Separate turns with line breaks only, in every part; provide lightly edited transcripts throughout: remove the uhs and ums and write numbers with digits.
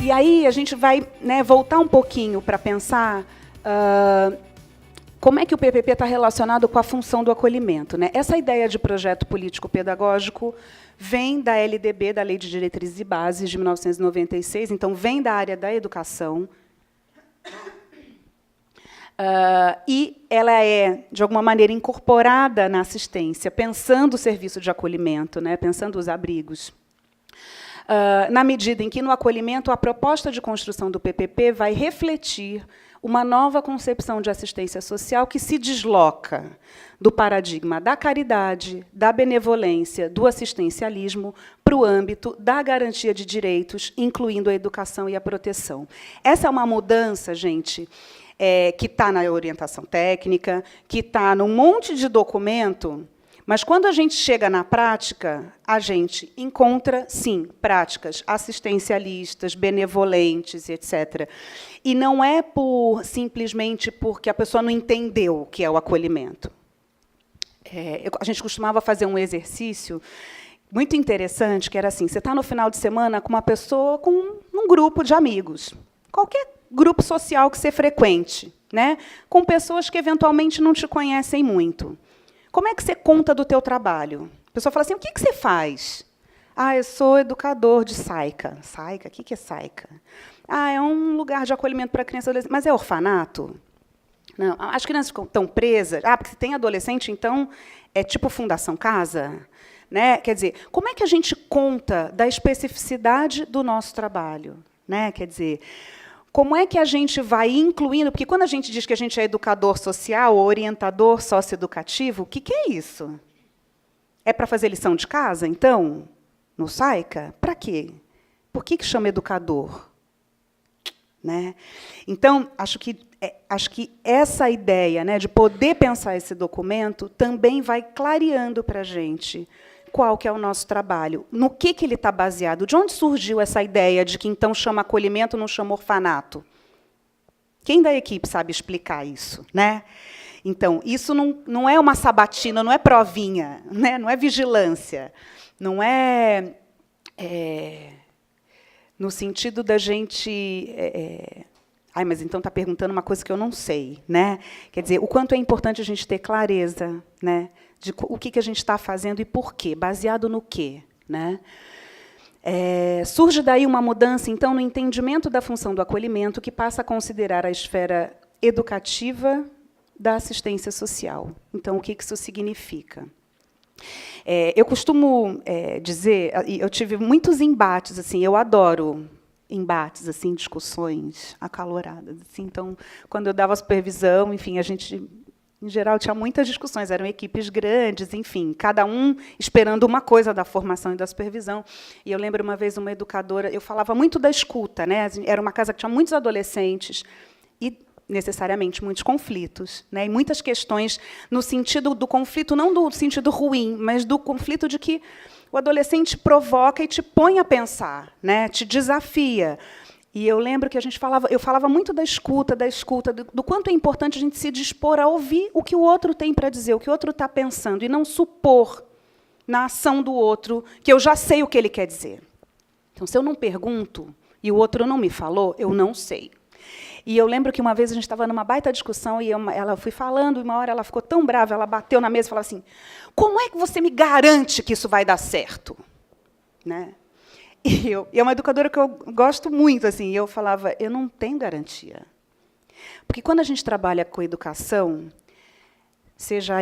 E aí a gente vai, né, voltar um pouquinho para pensar como é que o PPP está relacionado com a função do acolhimento, né? Essa ideia de projeto político-pedagógico vem da LDB, da Lei de Diretrizes e Bases, de 1996, então vem da área da educação. E ela é, de alguma maneira, incorporada na assistência, pensando o serviço de acolhimento, né, pensando os abrigos. Na medida em que, no acolhimento, a proposta de construção do PPP vai refletir uma nova concepção de assistência social que se desloca do paradigma da caridade, da benevolência, do assistencialismo, para o âmbito da garantia de direitos, incluindo a educação e a proteção. Essa é uma mudança, gente, que está na orientação técnica, que está num monte de documento, mas, quando a gente chega na prática, a gente encontra, sim, práticas assistencialistas, benevolentes, etc. E não é simplesmente porque a pessoa não entendeu o que é o acolhimento. A gente costumava fazer um exercício muito interessante, que era assim: você está no final de semana com uma pessoa, com um grupo de amigos, qualquer grupo social que você frequente, né, com pessoas que, eventualmente, não te conhecem muito. Como é que você conta do teu trabalho? A pessoa fala assim: o que você faz? Eu sou educador de SAICA. SAICA? O que é SAICA? É um lugar de acolhimento para crianças e adolescentes. Mas é orfanato? Não, as crianças estão presas. Porque se tem adolescente, então é tipo Fundação Casa? Né? Quer dizer, como é que a gente conta da especificidade do nosso trabalho? Né? Quer dizer, como é que a gente vai incluindo? Porque, quando a gente diz que a gente é educador social, ou orientador socioeducativo, o que é isso? É para fazer lição de casa, então? No SAICA? Para quê? Por que chama educador? Né? Então, acho que essa ideia, né, de poder pensar esse documento também vai clareando para a gente qual que é o nosso trabalho, no que ele está baseado, de onde surgiu essa ideia de que, então, chama acolhimento, não chama orfanato. Quem da equipe sabe explicar isso? Né? Então, isso não é uma sabatina, não é provinha, né? Não é vigilância, não é, no sentido da gente... mas então está perguntando uma coisa que eu não sei. Né? Quer dizer, o quanto é importante a gente ter clareza, né, de o que a gente está fazendo e por quê, baseado no quê. Né? Surge daí uma mudança, então, no entendimento da função do acolhimento, que passa a considerar a esfera educativa da assistência social. Então, o que isso significa? Eu costumo dizer, eu tive muitos embates, assim, eu adoro embates, assim, discussões acaloradas. Assim. Então, quando eu dava supervisão, enfim, a gente, em geral, tinha muitas discussões, eram equipes grandes, enfim, cada um esperando uma coisa da formação e da supervisão. E eu lembro, uma vez, uma educadora, eu falava muito da escuta, né? Era uma casa que tinha muitos adolescentes e, necessariamente, muitos conflitos, né? E muitas questões no sentido do conflito, não do sentido ruim, mas do conflito de que o adolescente provoca e te põe a pensar, né? Te desafia. E eu lembro que eu falava muito da escuta, do quanto é importante a gente se dispor a ouvir o que o outro tem para dizer, o que o outro está pensando, e não supor na ação do outro que eu já sei o que ele quer dizer. Então, se eu não pergunto e o outro não me falou, eu não sei. E eu lembro que, uma vez, a gente estava numa baita discussão e ela foi falando, e uma hora ela ficou tão brava, ela bateu na mesa e falou assim: como é que você me garante que isso vai dar certo? Né? E é uma educadora que eu gosto muito, assim, e eu falava: eu não tenho garantia. Porque, quando a gente trabalha com educação, seja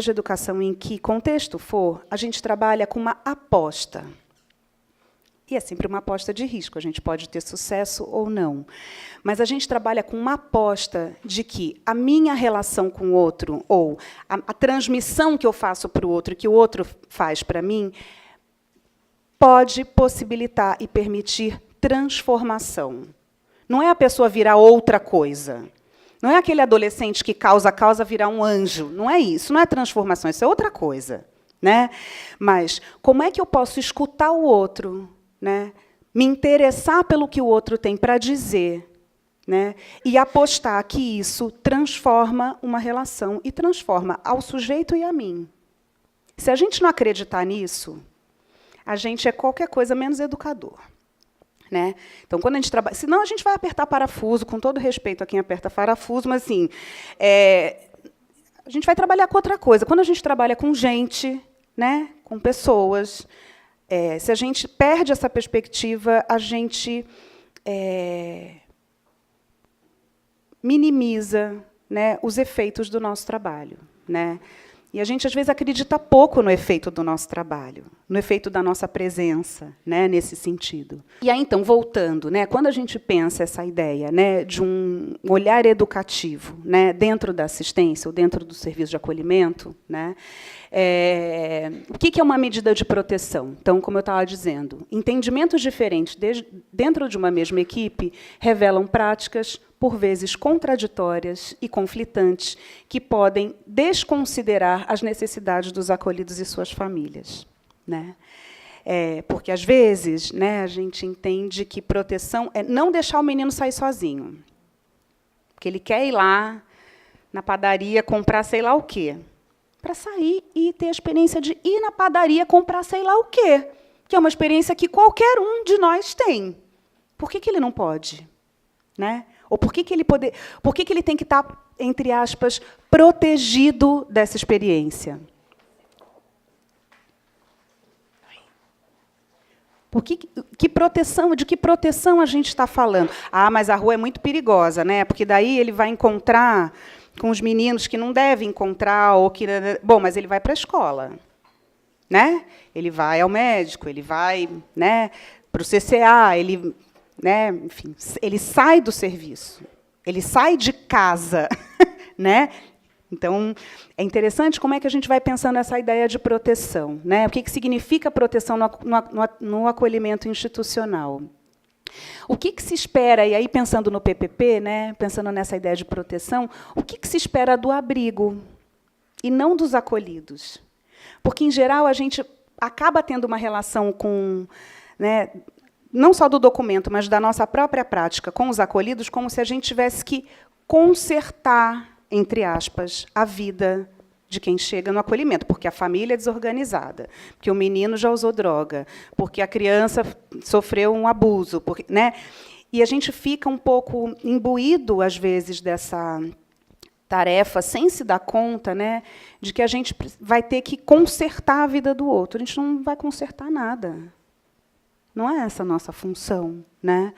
educação em que contexto for, a gente trabalha com uma aposta. E é sempre uma aposta de risco, a gente pode ter sucesso ou não. Mas a gente trabalha com uma aposta de que a minha relação com o outro, ou a transmissão que eu faço para o outro, que o outro faz para mim, pode possibilitar e permitir transformação. Não é a pessoa virar outra coisa. Não é aquele adolescente que causa a causa virar um anjo. Não é isso, não é transformação, isso é outra coisa. Né? Mas como é que eu posso escutar o outro, né? Me interessar pelo que o outro tem para dizer, né? E apostar que isso transforma uma relação e transforma ao sujeito e a mim. Se a gente não acreditar nisso, a gente é qualquer coisa menos educador. Né? Então, quando a gente trabalha... Senão, a gente vai apertar parafuso, com todo respeito a quem aperta parafuso, mas, assim, a gente vai trabalhar com outra coisa. Quando a gente trabalha com gente, né, com pessoas, se a gente perde essa perspectiva, a gente minimiza, né, os efeitos do nosso trabalho. Né? E a gente, às vezes, acredita pouco no efeito do nosso trabalho, no efeito da nossa presença, né, nesse sentido. E aí, então, voltando, né, quando a gente pensa essa ideia, né, de um olhar educativo, né, dentro da assistência ou dentro do serviço de acolhimento, né, o que é uma medida de proteção? Então, como eu estava dizendo, entendimentos diferentes dentro de uma mesma equipe revelam práticas, por vezes contraditórias e conflitantes, que podem desconsiderar as necessidades dos acolhidos e suas famílias. Né? Porque, às vezes, né, a gente entende que proteção é não deixar o menino sair sozinho. Porque ele quer ir lá na padaria comprar sei lá o quê. Para sair e ter a experiência de ir na padaria comprar sei lá o quê. Que é uma experiência que qualquer um de nós tem. Por que ele não pode? Né? Ou por que ele tem que estar, entre aspas, protegido dessa experiência? De que proteção a gente está falando? Ah, mas a rua é muito perigosa, né? Porque daí ele vai encontrar com os meninos que não deve encontrar, ou que... Bom, mas ele vai para a escola. Né? Ele vai ao médico, ele vai, né, para o CCA, ele... Né, enfim, ele sai do serviço, ele sai de casa. Né? Então, é interessante como é que a gente vai pensando nessa ideia de proteção. Né? O que significa proteção no acolhimento institucional? O que se espera, e aí pensando no PPP, né, pensando nessa ideia de proteção, o que se espera do abrigo e não dos acolhidos? Porque, em geral, a gente acaba tendo uma relação com... Né, não só do documento, mas da nossa própria prática com os acolhidos, como se a gente tivesse que consertar, entre aspas, a vida de quem chega no acolhimento, porque a família é desorganizada, porque o menino já usou droga, porque a criança sofreu um abuso. Porque, né? E a gente fica um pouco imbuído, às vezes, dessa tarefa, sem se dar conta, né, de que a gente vai ter que consertar a vida do outro. A gente não vai consertar nada. Não é essa a nossa função. Né?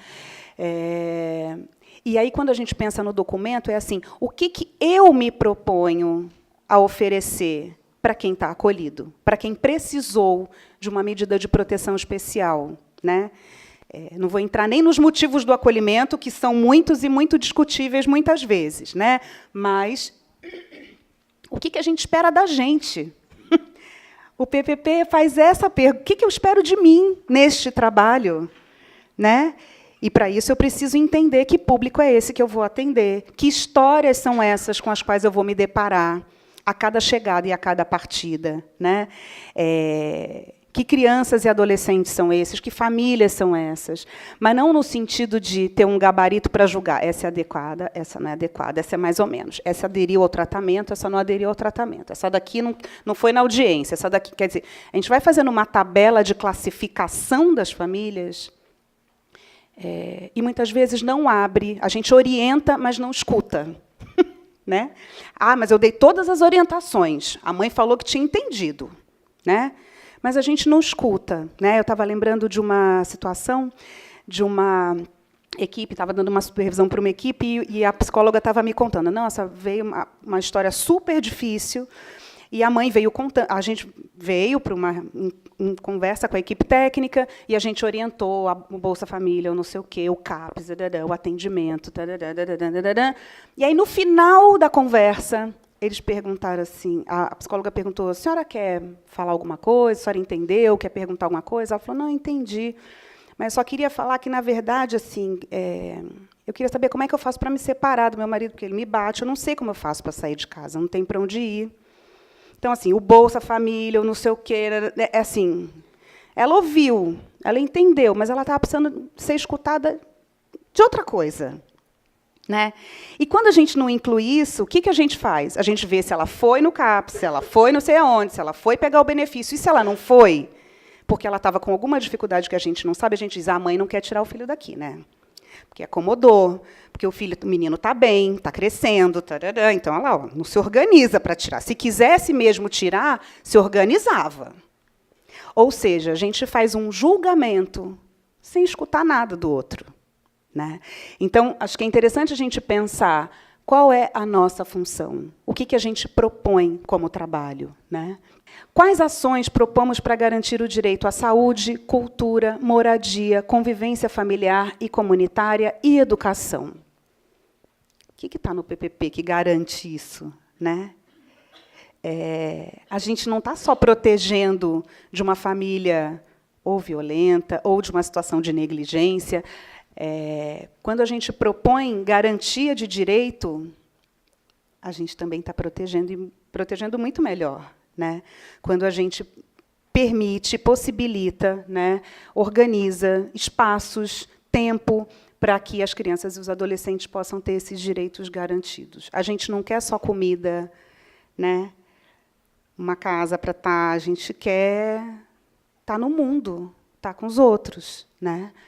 E aí, quando a gente pensa no documento, é assim, o que eu me proponho a oferecer para quem está acolhido, para quem precisou de uma medida de proteção especial. Né? Não vou entrar nem nos motivos do acolhimento, que são muitos e muito discutíveis muitas vezes. Né? Mas o que a gente espera da gente? O PPP faz essa pergunta. O que eu espero de mim neste trabalho? Né? E, para isso, eu preciso entender que público é esse que eu vou atender, que histórias são essas com as quais eu vou me deparar a cada chegada e a cada partida. Né? Que crianças e adolescentes são esses, que famílias são essas, mas não no sentido de ter um gabarito para julgar. Essa é adequada, essa não é adequada, essa é mais ou menos. Essa aderiu ao tratamento, essa não aderiu ao tratamento. Essa daqui não foi na audiência, essa daqui... Quer dizer, a gente vai fazendo uma tabela de classificação das famílias e, muitas vezes, não abre. A gente orienta, mas não escuta. Né? Ah, mas eu dei todas as orientações. A mãe falou que tinha entendido. Né? Mas a gente não escuta. Né? Eu estava lembrando de uma situação de uma equipe, estava dando uma supervisão para uma equipe e a psicóloga estava me contando. Nossa, veio uma história super difícil e a mãe veio contando. A gente veio para uma conversa com a equipe técnica e a gente orientou a Bolsa Família, o não sei o quê, o CAPS, o atendimento. E aí, no final da conversa, eles perguntaram assim, a psicóloga perguntou, a senhora quer falar alguma coisa? A senhora entendeu? Quer perguntar alguma coisa? Ela falou, não, entendi. Mas só queria falar que, na verdade, assim, eu queria saber como é que eu faço para me separar do meu marido, porque ele me bate, eu não sei como eu faço para sair de casa, não tem para onde ir. Então, assim, o Bolsa Família, o não sei o quê, assim, ela ouviu, ela entendeu, mas ela estava precisando ser escutada de outra coisa. Né? E, quando a gente não inclui isso, o que a gente faz? A gente vê se ela foi no CAPS, se ela foi não sei aonde, se ela foi pegar o benefício. E se ela não foi, porque ela estava com alguma dificuldade que a gente não sabe, a gente diz, a mãe não quer tirar o filho daqui, né? Porque acomodou, porque o menino está bem, está crescendo, tarará, então ela não se organiza para tirar. Se quisesse mesmo tirar, se organizava. Ou seja, a gente faz um julgamento sem escutar nada do outro, né? Então, acho que é interessante a gente pensar qual é a nossa função, o que a gente propõe como trabalho, né? Quais ações propomos para garantir o direito à saúde, cultura, moradia, convivência familiar e comunitária e educação? O que está no PPP que garante isso, né? A gente não está só protegendo de uma família ou violenta ou de uma situação de negligência. Quando a gente propõe garantia de direito, a gente também está protegendo, e protegendo muito melhor, né? Quando a gente permite, possibilita, né, organiza espaços, tempo, para que as crianças e os adolescentes possam ter esses direitos garantidos. A gente não quer só comida, né, uma casa para estar, a gente quer estar no mundo, estar com os outros, né?